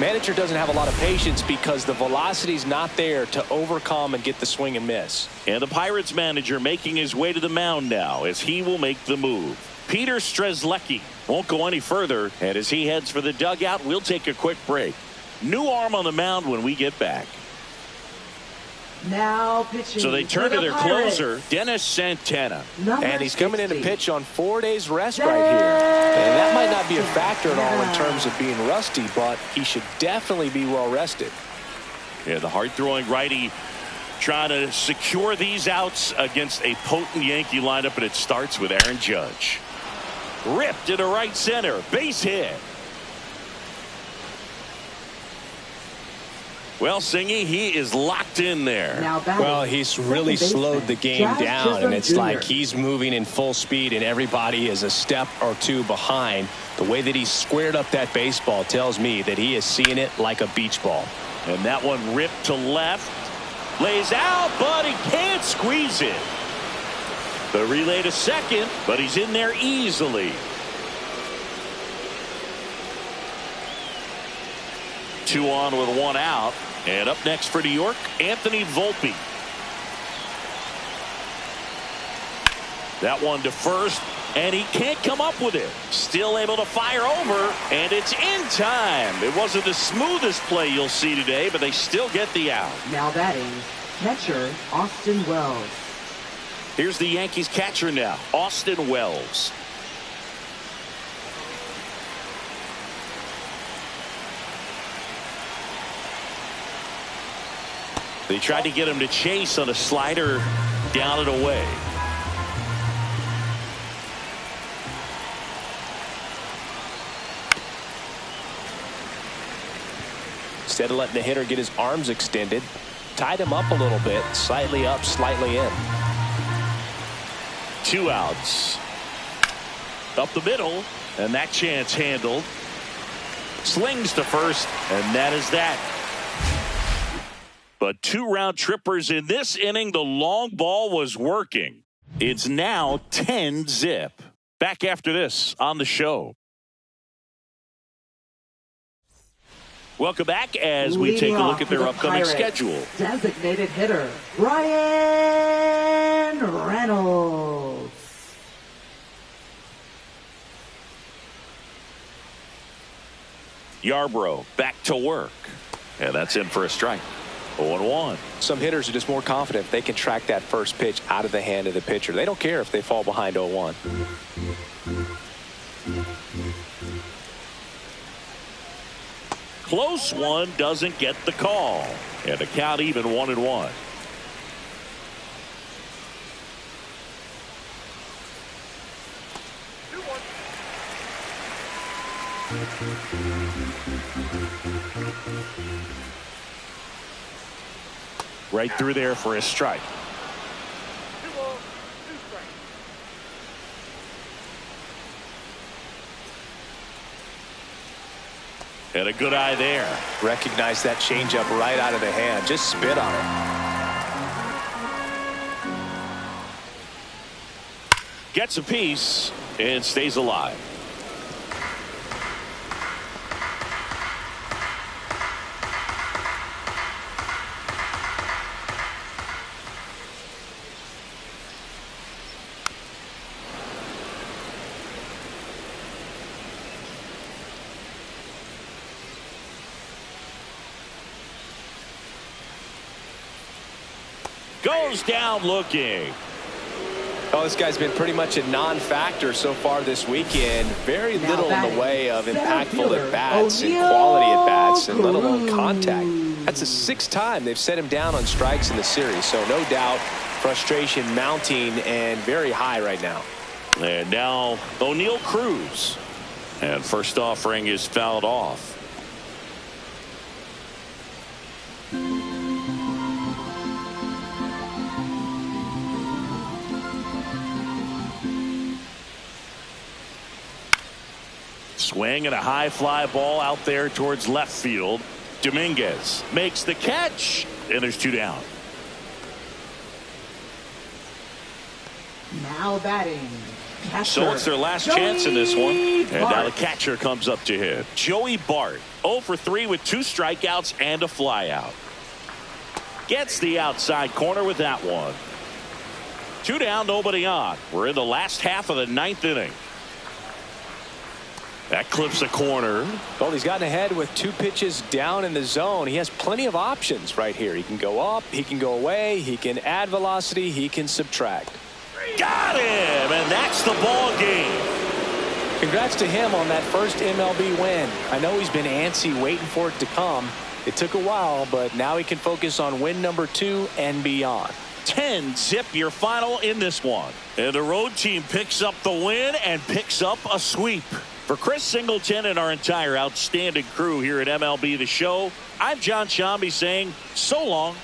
manager doesn't have a lot of patience because the velocity's not there to overcome and get the swing and miss. And the Pirates manager making his way to the mound now as he will make the move. Peter Strzelecki won't go any further, and as he heads for the dugout, we'll take a quick break. New arm on the mound when we get back. Now pitching. So they turn to their closer, Dennis Santana. And he's coming in to pitch on 4 days rest right here. And that might not be a factor at all in terms of being rusty, but he should definitely be well rested. Yeah, the hard-throwing righty trying to secure these outs against a potent Yankee lineup, and it starts with Aaron Judge. Ripped into right center, base hit. Well, Singy, he is locked in there. Well, he's really slowed the game down, and it's like he's moving in full speed, and everybody is a step or two behind. The way that he squared up that baseball tells me that he is seeing it like a beach ball. And that one ripped to left. Lays out, but he can't squeeze it. The relay to second, but he's in there easily. 2 on with 1 out. And up next for New York, Anthony Volpe. That one to first, and he can't come up with it. Still able to fire over, and it's in time. It wasn't the smoothest play you'll see today, but they still get the out. Now batting, catcher Austin Wells. Here's the Yankees catcher now, Austin Wells. They tried to get him to chase on a slider down and away. Instead of letting the hitter get his arms extended, tied him up a little bit, slightly up, slightly in. 2 outs. Up the middle, and that chance handled. Slings to first, and that is that. But 2 round trippers in this inning. The long ball was working. It's now 10-0. Back after this on the show. Welcome back as we take a look at their upcoming schedule. Designated hitter, Brian Reynolds. Yarbrough back to work. And that's in for a strike. 0-1. Some hitters are just more confident they can track that first pitch out of the hand of the pitcher. They don't care if they fall behind 0-1. Close one, doesn't get the call. And the count even 1-1. Right through there for a strike. 2 balls, 2 strikes. And a good eye there. Recognize that changeup right out of the hand. Just spit on it. Gets a piece and stays alive. Goes down looking. Oh, this guy's been pretty much a non-factor so far this weekend. Very little in the way of impactful at-bats and quality at-bats, and let alone contact. That's the 6th time they've set him down on strikes in the series. So no doubt frustration mounting and very high right now. And now O'Neal Cruz. And first offering is fouled off. Swing and a high fly ball out there towards left field. Dominguez makes the catch, and there's 2 down. Now batting. Catcher. So it's their last chance in this one. And now the catcher comes up to hit. Joey Bart, 0 for 3 with 2 strikeouts and a flyout. Gets the outside corner with that one. 2 down, nobody on. We're in the last half of the 9th inning. That clips a corner. Well, he's gotten ahead with 2 pitches down in the zone. He has plenty of options right here. He can go up, he can go away, he can add velocity, he can subtract. Got him, and that's the ball game. Congrats to him on that first MLB win. I know he's been antsy waiting for it to come. It took a while, but now he can focus on win number 2 and beyond. 10-zip your final in this one. And the road team picks up the win and picks up a sweep. For Chris Singleton and our entire outstanding crew here at MLB The Show, I'm John Shambi saying so long.